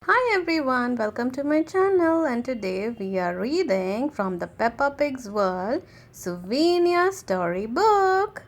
Hi everyone, welcome to my channel, and today we are reading from the Peppa Pig's World Souvenir Storybook.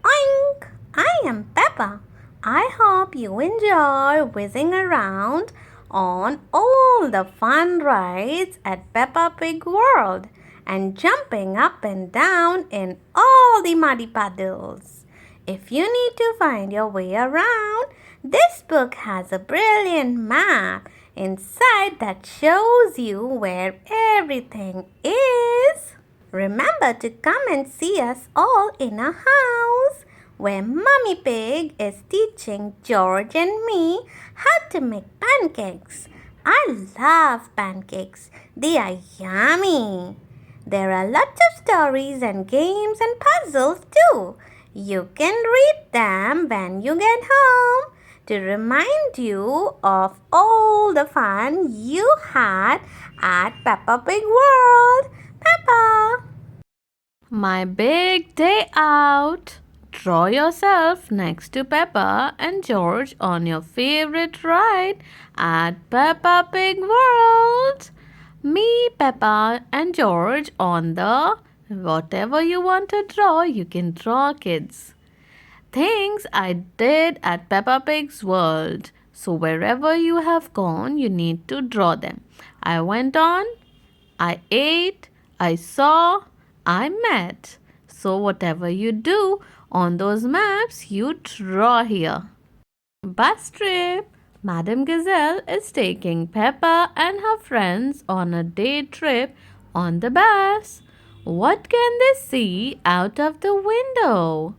Oink! I am Peppa. I hope you enjoy whizzing around on all the fun rides at Peppa Pig World and jumping up and down in all the muddy puddles. If you need to find your way around, this book has a brilliant map inside that shows you where everything is. Remember to come and see us all in a house where Mummy Pig is teaching George and me how to make pancakes. I love pancakes. They are yummy. There are lots of stories and games and puzzles too. You can read them when you get home to remind you of all the fun you had at Peppa Pig World. Peppa! My big day out. Draw yourself next to Peppa and George on your favorite ride at Peppa Pig World. Me, Peppa, and George on the whatever you want to draw, you can draw, kids. Things I did at Peppa Pig's World. So wherever you have gone, you need to draw them. I went on, I ate, I saw, I met. So whatever you do on those maps, you draw here. Bus trip. Madam Gazelle is taking Peppa and her friends on a day trip on the bus. What can they see out of the window?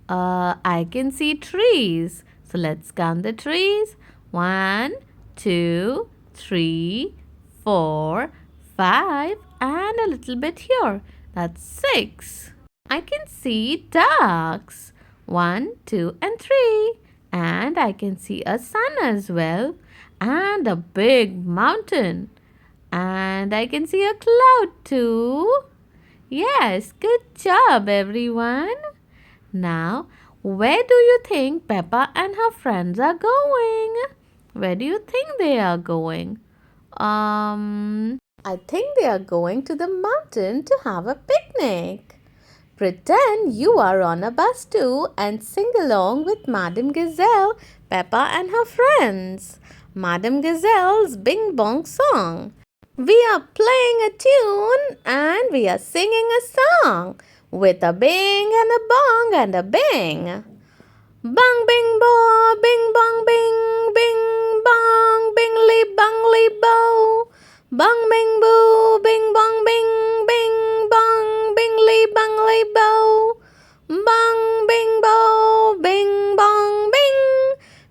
I can see trees. So let's count the trees. 1, 2, 3, 4, 5, and a little bit here. That's 6. I can see ducks. 1, 2, and 3. And I can see a sun as well. And a big mountain. And I can see a cloud too. Yes, good job everyone. Now, where do you think Peppa and her friends are going? Where do you think they are going? I think they are going to the mountain to have a picnic. Pretend you are on a bus too and sing along with Madam Gazelle, Peppa and her friends. Madam Gazelle's Bing Bong song. We are playing a tune and we are singing a song with a bing and a bong and a bing. Bang bing bo, bing bong bing, bing bong, bingly bongly bo. Bang bing boo, bing bong bing, bing bong, bingly bongly bo. Bang bing bo, bing bong bing,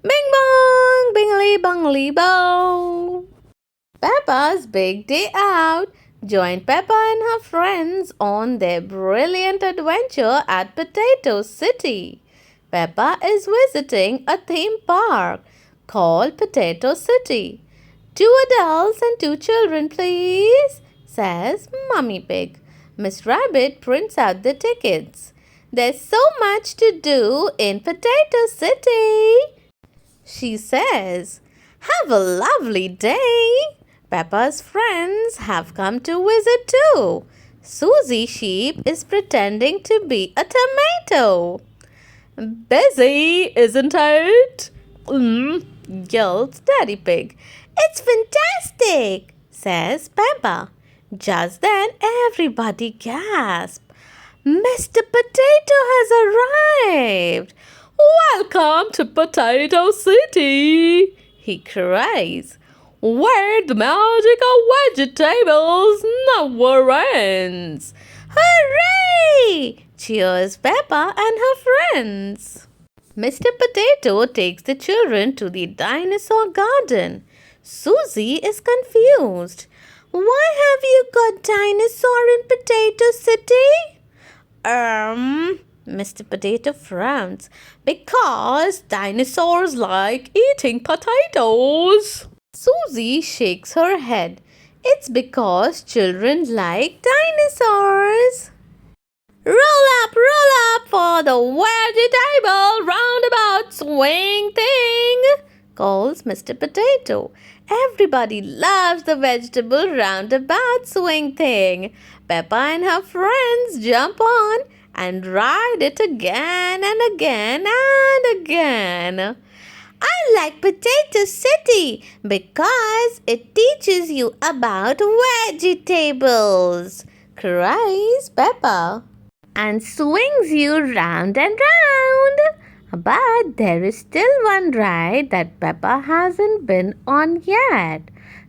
bing bong, bingly bongly bo. Peppa's big day out. Join Peppa and her friends on their brilliant adventure at Potato City. Peppa is visiting a theme park called Potato City. 2 adults and 2 children, please, says Mummy Pig. Miss Rabbit prints out the tickets. There's so much to do in Potato City, she says. Have a lovely day. Peppa's friends have come to visit too. Susie Sheep is pretending to be a tomato. Busy, isn't it? Yells Daddy Pig. It's fantastic, says Peppa. Just then everybody gasped. Mr. Potato has arrived. Welcome to Potato City, he cries, where the magic of vegetables never ends. Hooray! Cheers Peppa and her friends. Mr. Potato takes the children to the dinosaur garden. Susie is confused. Why have you got dinosaur in Potato City? Mr. Potato frowns. Because dinosaurs like eating potatoes. Susie shakes her head. It's because children like dinosaurs. Roll up for the vegetable roundabout swing thing, calls Mr. Potato. Everybody loves the vegetable roundabout swing thing. Peppa and her friends jump on and ride it again and again and again. I like Potato City because it teaches you about vegetables, cries Peppa, and swings you round and round. But there is still one ride that Peppa hasn't been on yet,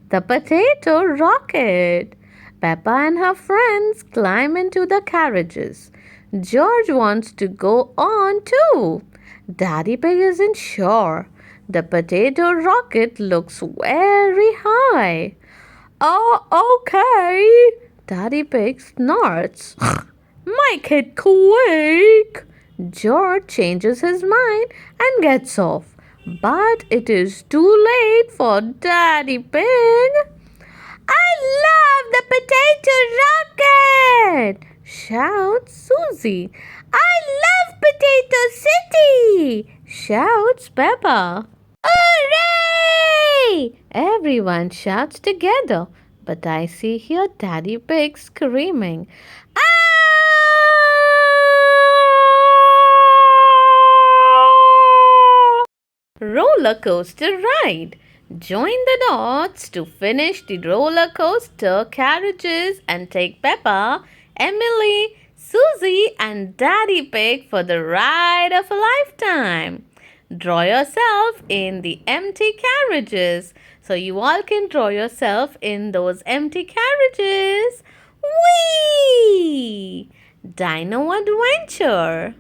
the potato rocket. Peppa and her friends climb into the carriages. George wants to go on too. Daddy Pig isn't sure. The potato rocket looks very high. Oh, okay. Daddy Pig snorts. Make it quick. George changes his mind and gets off. But it is too late for Daddy Pig. I love the potato rocket, shouts Susie. I love Potato City, shouts Peppa. Hooray! Everyone shouts together, but I see here Daddy Pig screaming. Ah! Roller coaster ride. Join the dots to finish the roller coaster carriages and take Peppa, Emily, Susie, and Daddy Pig for the ride of a lifetime. Draw yourself in the empty carriages. So you all can draw yourself in those empty carriages. Whee! Dino Adventure.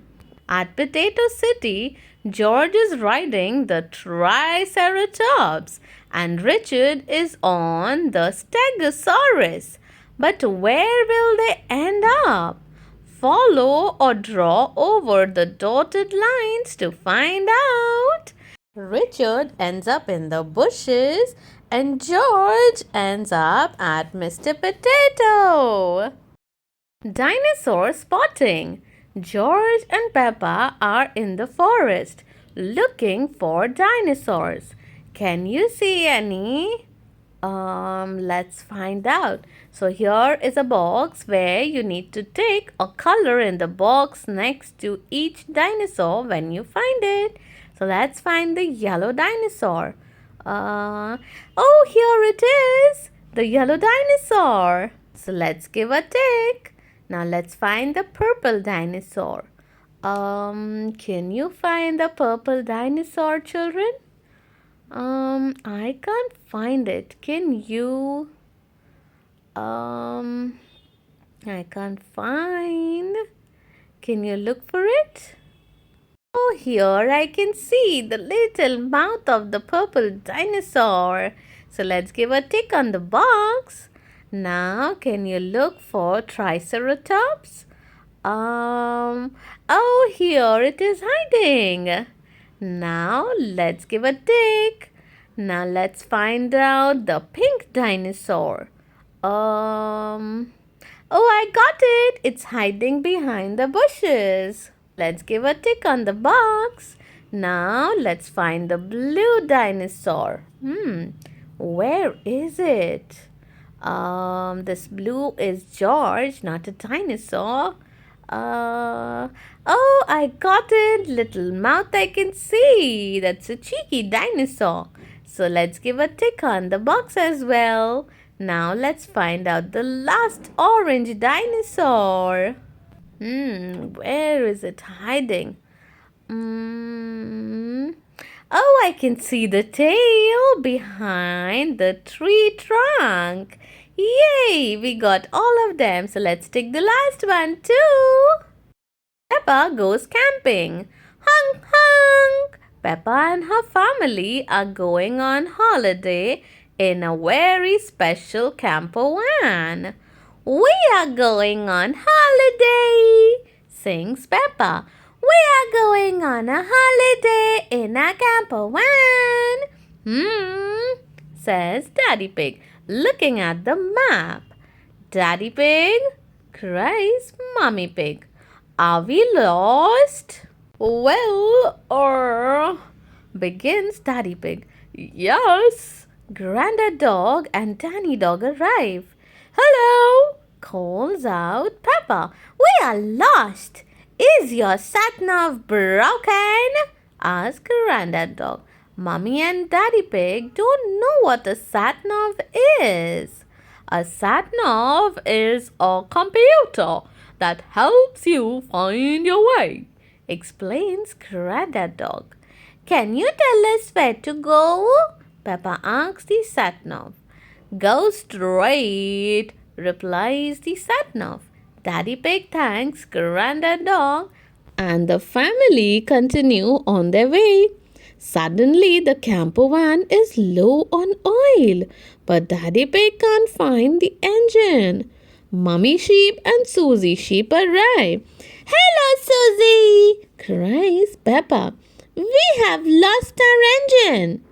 At Potato City, George is riding the Triceratops and Richard is on the Stegosaurus. But where will they end up? Follow or draw over the dotted lines to find out. Richard ends up in the bushes and George ends up at Mr. Potato. Dinosaur spotting. George and Peppa are in the forest looking for dinosaurs. Can you see any? Let's find out. So here is a box where you need to tick a color in the box next to each dinosaur when you find it. So let's find the yellow dinosaur. Oh, here it is, the yellow dinosaur. So let's give a tick. Now let's find the purple dinosaur. Can you find the purple dinosaur, children? I can't find it. Can you? I can't find. Can you look for it? Oh, here I can see the little mouth of the purple dinosaur. So let's give a tick on the box. Now, can you look for Triceratops? Oh, here it is hiding. Now, let's give a tick. Now, let's find out the pink dinosaur. Oh, I got it. It's hiding behind the bushes. Let's give a tick on the box. Now, let's find the blue dinosaur. Where is it? This blue is George, not a dinosaur. Oh, I got it. Little mouth I can see. That's a cheeky dinosaur. So let's give a tick on the box as well. Now let's find out the last orange dinosaur. Where is it hiding? Oh, I can see the tail behind the tree trunk. Yay! We got all of them. So let's take the last one too. Peppa goes camping. Honk honk! Peppa and her family are going on holiday in a very special camper van. We are going on holiday, sings Peppa. We are going on a holiday in a camper van. Says Daddy Pig, looking at the map. Daddy Pig, cries Mommy Pig. Are we lost? Well, begins Daddy Pig. Yes, Grandad Dog and Danny Dog arrive. Hello, calls out Peppa. We are lost. Is your sat-nav broken? Asked Grandad Dog. Mummy and Daddy Pig don't know what a sat-nav is. A sat-nav is a computer that helps you find your way, explains Grandad Dog. Can you tell us where to go? Peppa asks the sat-nav. Go straight, replies the sat-nav. Daddy Pig thanks Grandad Dog and the family continue on their way. Suddenly, the camper van is low on oil, but Daddy Pig can't find the engine. Mummy Sheep and Susie Sheep arrive. Hello, Susie! Cries Peppa. We have lost our engine.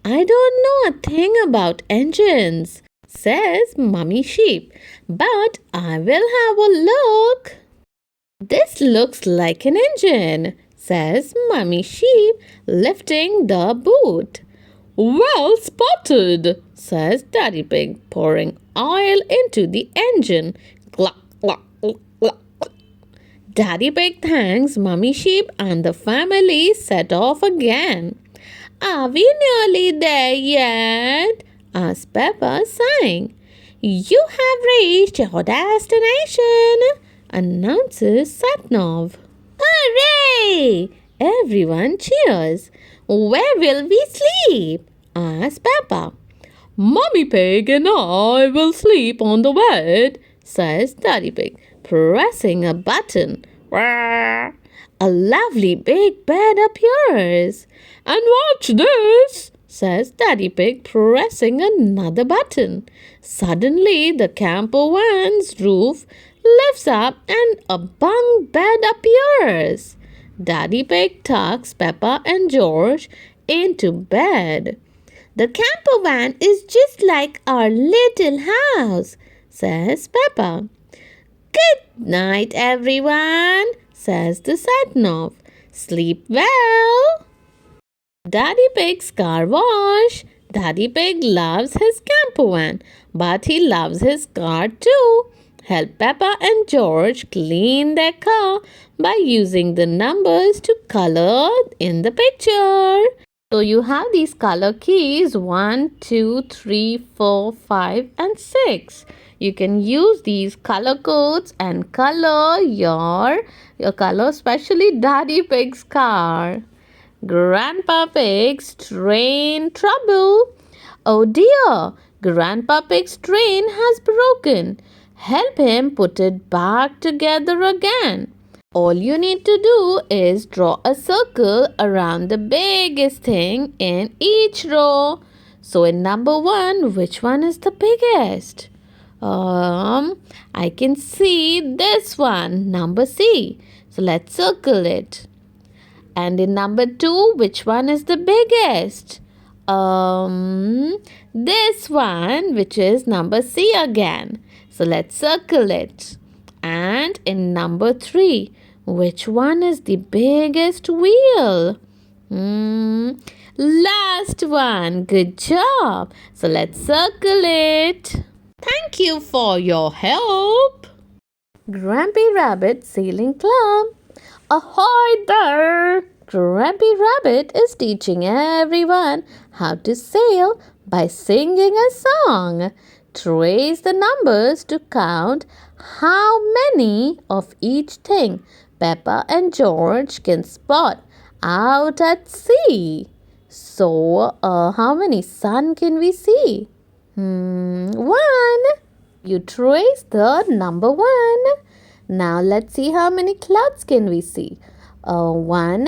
I don't know a thing about engines, says Mummy Sheep, but I will have a look. This looks like an engine, says Mummy Sheep, lifting the boot. Well spotted, says Daddy Pig, pouring oil into the engine. Cluck, cluck, cluck, cluck. Daddy Pig thanks Mummy Sheep and the family set off again. Are we nearly there yet? Asked Peppa, sighing. You have reached your destination, announces Satnav. Hooray! Everyone cheers. Where will we sleep? Asked Peppa. Mummy Pig and I will sleep on the bed, says Daddy Pig, pressing a button. A lovely big bed appears. And watch this, says Daddy Pig, pressing another button. Suddenly, the camper van's roof lifts up and a bunk bed appears. Daddy Pig tucks Peppa and George into bed. The camper van is just like our little house, says Peppa. Good night, everyone, says the Satnav. Sleep well. Daddy Pig's car wash. Daddy Pig loves his camper van, but he loves his car too. Help Peppa and George clean their car by using the numbers to color in the picture. So you have these color keys 1, 2, 3, 4, 5 and 6. You can use these color codes and color your color, especially Daddy Pig's car. Grandpa Pig's train trouble. Oh dear, Grandpa Pig's train has broken. Help him put it back together again. All you need to do is draw a circle around the biggest thing in each row. So in number 1, which one is the biggest? I can see this one, number C. So let's circle it. And in number 2, which one is the biggest? This one, which is number C again. So let's circle it. And in number 3, which one is the biggest wheel? Last one. Good job. So let's circle it. Thank you for your help. Grampy Rabbit Sailing Club. Ahoy there! Grampy Rabbit is teaching everyone how to sail by singing a song. Trace the numbers to count how many of each thing Peppa and George can spot out at sea. So, how many sun can we see? 1. You trace the number 1. Now let's see how many clouds can we see. 1,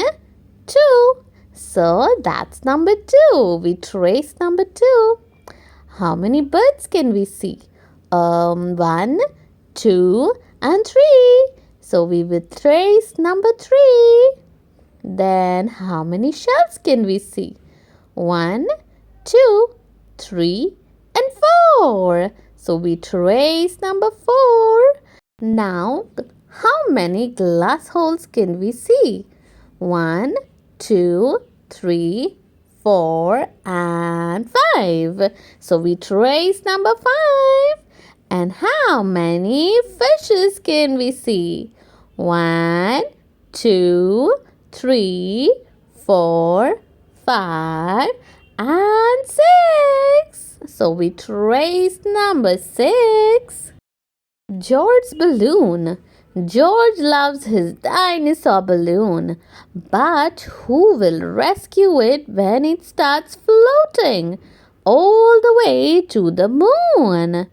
2. So that's number 2. We trace number 2. How many birds can we see? 1, 2 and 3. So we will trace number 3. Then how many shells can we see? 1, 2, 3 and 4. So we trace number 4. Now, how many glass holes can we see? 1, 2, 3, 4, and 5. So we trace number 5. And how many fishes can we see? 1, 2, 3, 4, 5, and 6. So we trace number 6. George's balloon. George loves his dinosaur balloon, but who will rescue it when it starts floating all the way to the moon?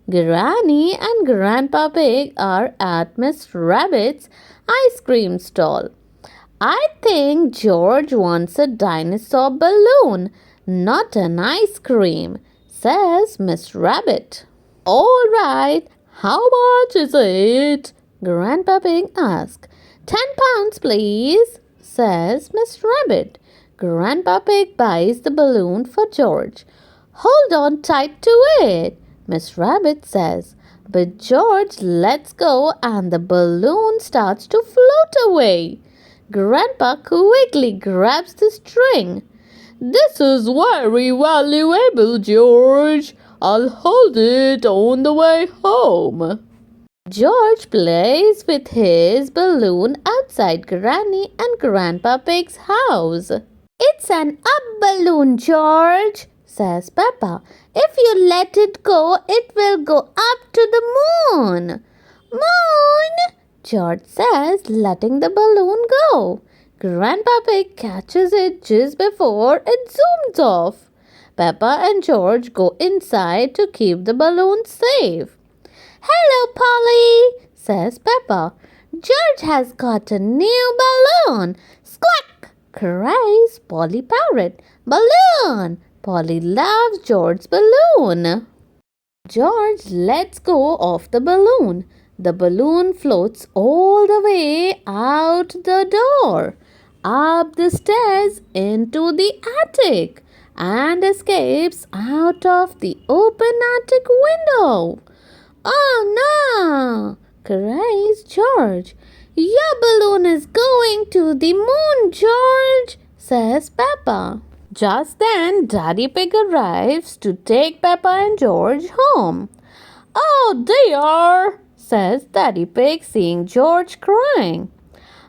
Granny and Grandpa Pig are at Miss Rabbit's ice cream stall. I think George wants a dinosaur balloon, not an ice cream, says Miss Rabbit. All right, how much is it? Grandpa Pig asks. 10 pounds, please, says Miss Rabbit. Grandpa Pig buys the balloon for George. Hold on tight to it, Miss Rabbit says. But George lets go and the balloon starts to float away. Grandpa quickly grabs the string. This is very valuable, George. I'll hold it on the way home. George plays with his balloon outside Granny and Grandpa Pig's house. It's an up balloon, George, says Peppa. If you let it go, it will go up to the moon. Moon, George says, letting the balloon go. Grandpa Pig catches it just before it zooms off. Peppa and George go inside to keep the balloon safe. Hello, Polly, says Peppa. George has got a new balloon. Squawk, cries Polly Parrot. Balloon! Polly loves George's balloon. George lets go of the balloon. The balloon floats all the way out the door, up the stairs into the attic, and escapes out of the open attic window. Oh no! Cries George. Your balloon is going to the moon, George, says Peppa. Just then, Daddy Pig arrives to take Peppa and George home. Oh dear, says Daddy Pig, seeing George crying.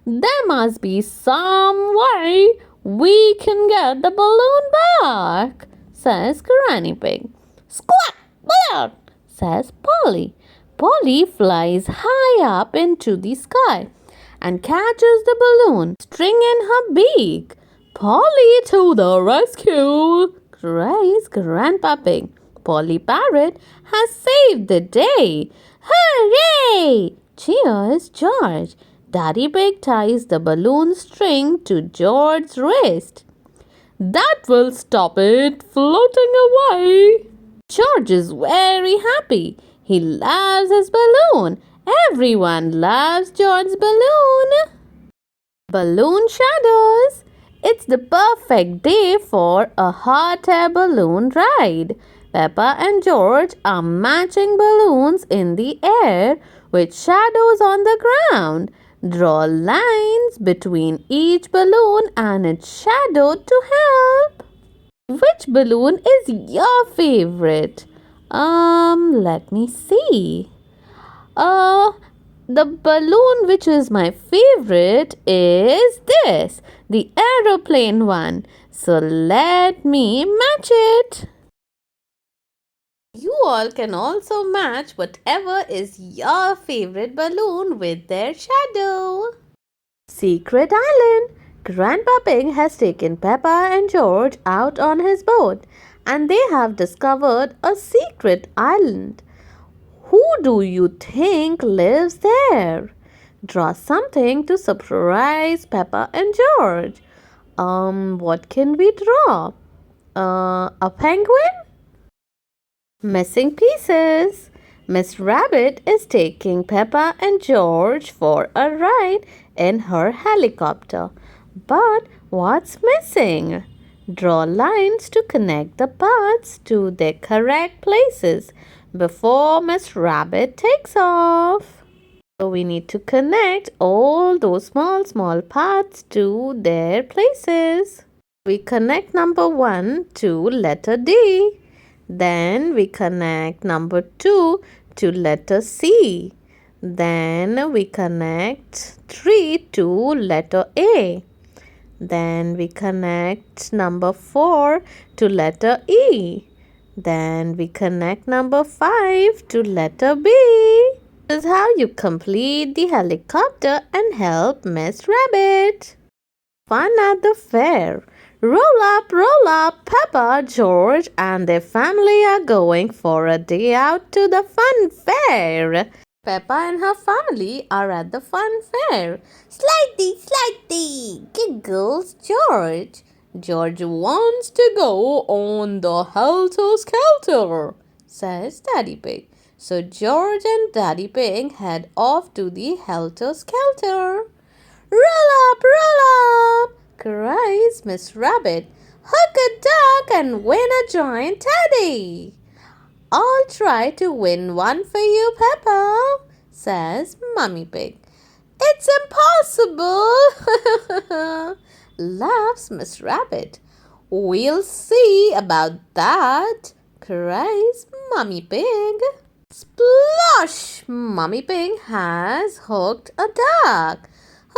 There must be some way we can get the balloon back, says Granny Pig. Squawk! Balloon! Says Polly. Polly flies high up into the sky and catches the balloon string in her beak. Polly to the rescue, cries Grandpa Pig. Polly Parrot has saved the day. Hooray! Cheers George. Daddy Pig ties the balloon string to George's wrist. That will stop it floating away. George is very happy. He loves his balloon. Everyone loves George's balloon. Balloon shadows. It's the perfect day for a hot air balloon ride. Peppa and George are matching balloons in the air with shadows on the ground. Draw lines between each balloon and its shadow to help. Which balloon is your favorite? Let me see. The balloon which is my favorite is this, the aeroplane one. So let me match it. You all can also match whatever is your favorite balloon with their shadow. Secret Island. Grandpa Pig has taken Peppa and George out on his boat and they have discovered a secret island. Who do you think lives there? Draw something to surprise Peppa and George. What can we draw? A penguin? Missing pieces. Miss Rabbit is taking Peppa and George for a ride in her helicopter. But what's missing? Draw lines to connect the parts to their correct places before Miss Rabbit takes off. So we need to connect all those small parts to their places. We connect number 1 to letter D. Then we connect number 2 to letter C. Then we connect 3 to letter A. Then we connect number 4 to letter E. Then we connect number 5 to letter B. This is how you complete the helicopter and help Miss Rabbit. Fun at the fair. Roll up, Peppa, George and their family are going for a day out to the fun fair. Peppa and her family are at the fun fair. Slidey, giggles George. George wants to go on the helter-skelter, says Daddy Pig. So George and Daddy Pig head off to the helter-skelter. Roll up, cries Miss Rabbit. Hook a duck and win a giant teddy. I'll try to win one for you, Peppa, says Mummy Pig. It's impossible, laughs Miss Rabbit. We'll see about that, cries Mummy Pig. Splosh! Mummy Pig has hooked a duck.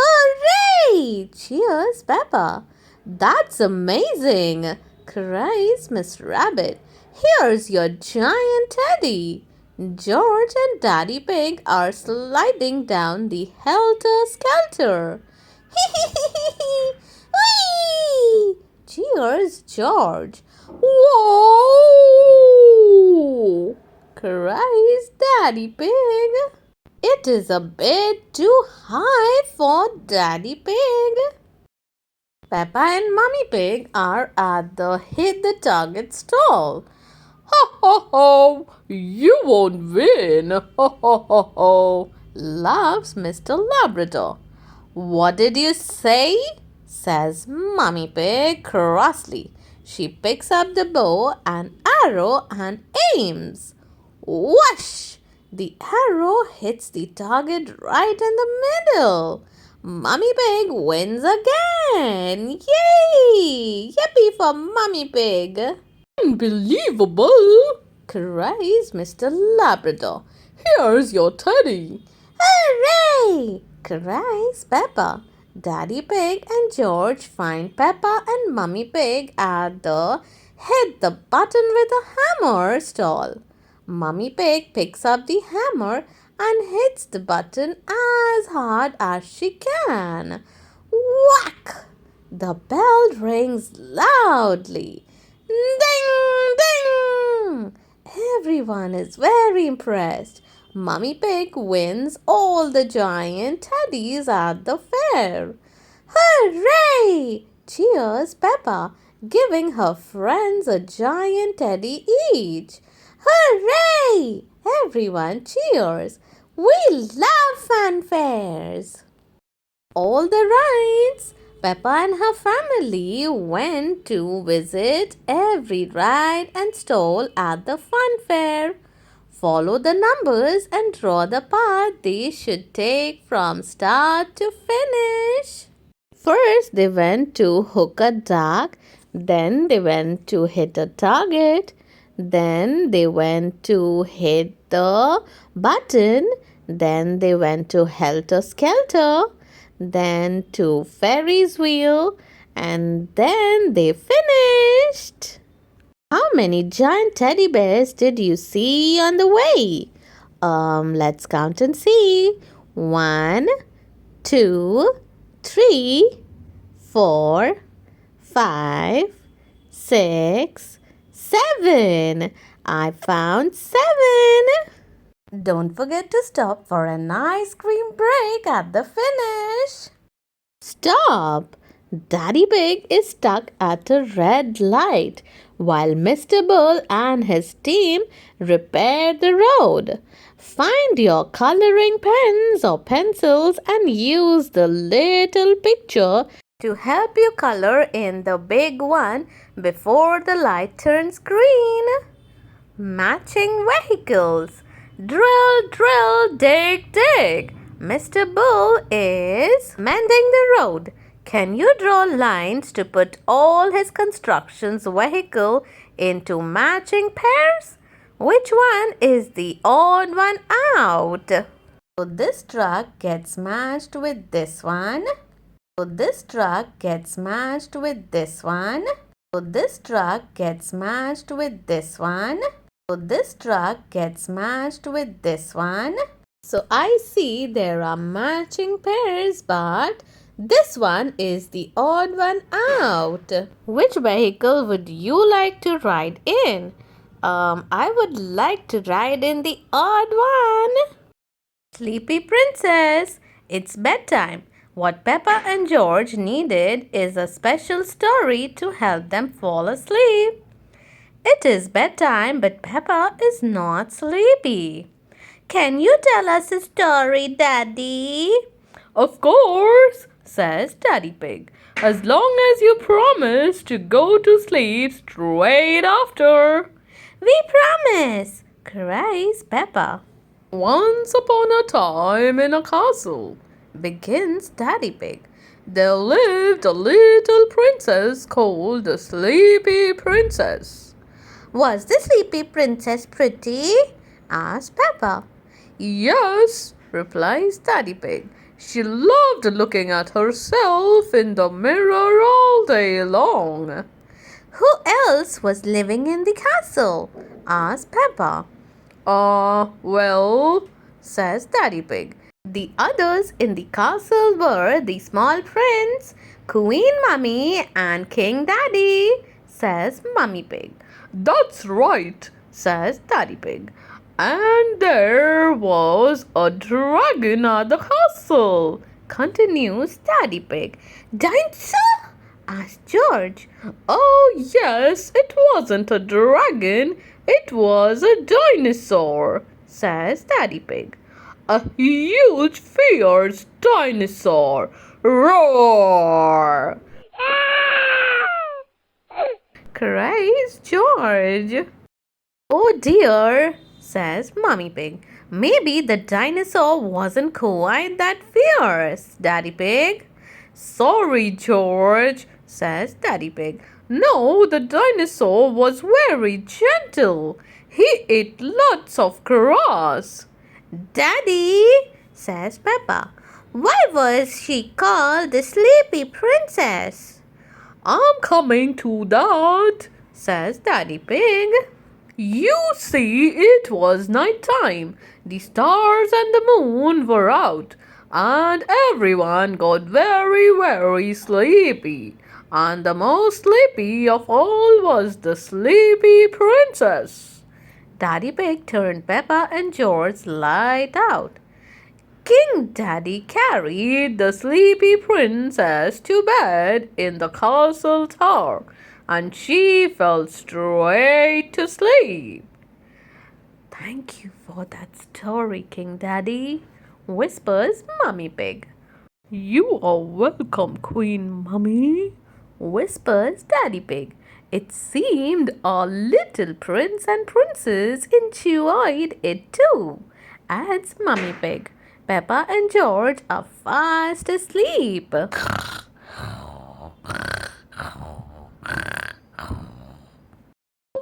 Hooray! Cheers, Peppa. That's amazing, cries Miss Rabbit. Here's your giant teddy. George and Daddy Pig are sliding down the helter-skelter. Whee! Cheers, George. Whoa! Cries Daddy Pig. It is a bit too high for Daddy Pig. Peppa and Mummy Pig are at the hit the target stall. Ha ha ha! You won't win! Ha ha ha ha! Laughs Mr. Labrador. What did you say? Says Mummy Pig crossly. She picks up the bow and arrow and aims. Whoosh! The arrow hits the target right in the middle. Mummy Pig wins again. Yay! Yippee for Mummy Pig. Unbelievable, cries Mr. Labrador. Here's your teddy. Hooray! Cries Peppa. Daddy Pig and George find Peppa and Mummy Pig at the hit the button with a hammer stall. Mummy Pig picks up the hammer and hits the button as hard as she can. Whack! The bell rings loudly. Ding! Ding! Everyone is very impressed. Mummy Pig wins all the giant teddies at the fair. Hooray! Cheers Peppa, giving her friends a giant teddy each. Hooray! Everyone cheers. We love fanfares. All the rides. Peppa and her family went to visit every ride and stall at the fun fair. Follow the numbers and draw the path they should take from start to finish. First, they went to hook a duck. Then they went to hit a target. Then they went to hit the button. Then they went to helter-skelter. Then to Ferris wheel. And then they finished. How many giant teddy bears did you see on the way? Let's count and see. 1, 2, 3, 4, 5, 6, 7. I found 7. Don't forget to stop for an ice cream break at the finish. Stop! Daddy Pig is stuck at a red light while Mr. Bull and his team repair the road. Find your coloring pens or pencils and use the little picture to help you color in the big one before the light turns green. Matching vehicles. Drill, dig. Mr. Bull is mending the road. Can you draw lines to put all his construction's vehicle into matching pairs? Which one is the odd one out? So this truck gets matched with this one. So this truck gets matched with this one. So this truck gets matched with this one. So this truck gets matched with this one. So I see there are matching pairs, but this one is the odd one out. Which vehicle would you like to ride in? I would like to ride in the odd one. Sleepy Princess, it's bedtime. What Peppa and George needed is a special story to help them fall asleep. It is bedtime, but Peppa is not sleepy. Can you tell us a story, Daddy? Of course, says Daddy Pig, as long as you promise to go to sleep straight after. We promise, cries Peppa. Once upon a time in a castle, begins Daddy Pig, there lived a little princess called the Sleepy Princess. Was the Sleepy Princess pretty? Asked Peppa. Yes, replies Daddy Pig. She loved looking at herself in the mirror all day long. Who else was living in the castle? Asked Peppa. Well, says Daddy Pig. The others in the castle were the small prince, Queen Mummy, and King Daddy, says Mummy Pig. That's right, says Daddy Pig. And there was a dragon at the castle, continues Daddy Pig. Dinosaur? Asked George. Oh, yes, it wasn't a dragon, it was a dinosaur, says Daddy Pig. A huge, fierce dinosaur. Roar! Cries George. Oh dear, says Mummy Pig. Maybe the dinosaur wasn't quite that fierce, Daddy Pig. Sorry, George, says Daddy Pig. No, the dinosaur was very gentle. He ate lots of grass. Daddy, says Peppa, why was she called the Sleepy Princess? I'm coming to that, says Daddy Pig. You see, it was night time. The stars and the moon were out, and everyone got very, very sleepy. And the most sleepy of all was the Sleepy Princess. Daddy Pig turned Peppa and George light out. King Daddy carried the Sleepy Princess to bed in the castle tower, and she fell straight to sleep. Thank you for that story, King Daddy, whispers Mummy Pig. You are welcome, Queen Mummy, whispers Daddy Pig. It seemed our little prince and princess enjoyed it too, adds Mummy Pig. Peppa and George are fast asleep.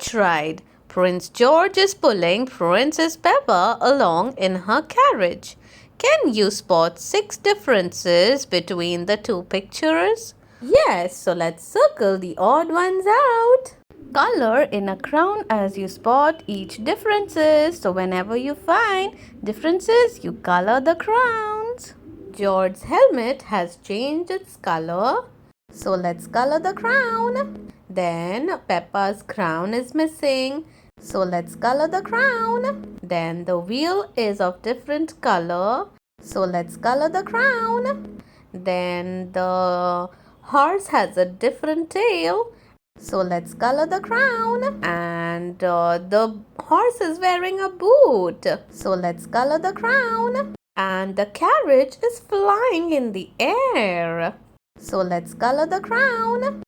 Tried. Prince George is pulling Princess Peppa along in her carriage. Can you spot 6 differences between the two pictures? Yes, so let's circle the odd ones out. Color in a crown as you spot each differences. So whenever you find differences, you color the crowns. George's helmet has changed its color. So let's color the crown. Then Peppa's crown is missing. So let's color the crown. Then the wheel is of different color. So let's color the crown. Then the horse has a different tail. So let's color the crown. And the horse is wearing a boot. So let's color the crown. And the carriage is flying in the air. So let's color the crown.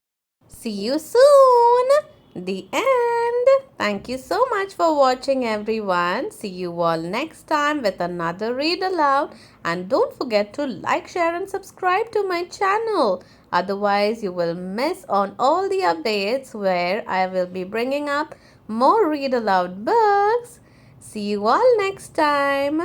See you soon. The end. Thank you so much for watching, everyone. See you all next time with another read aloud. And don't forget to like, share and subscribe to my channel. Otherwise, you will miss on all the updates where I will be bringing up more read aloud books. See you all next time.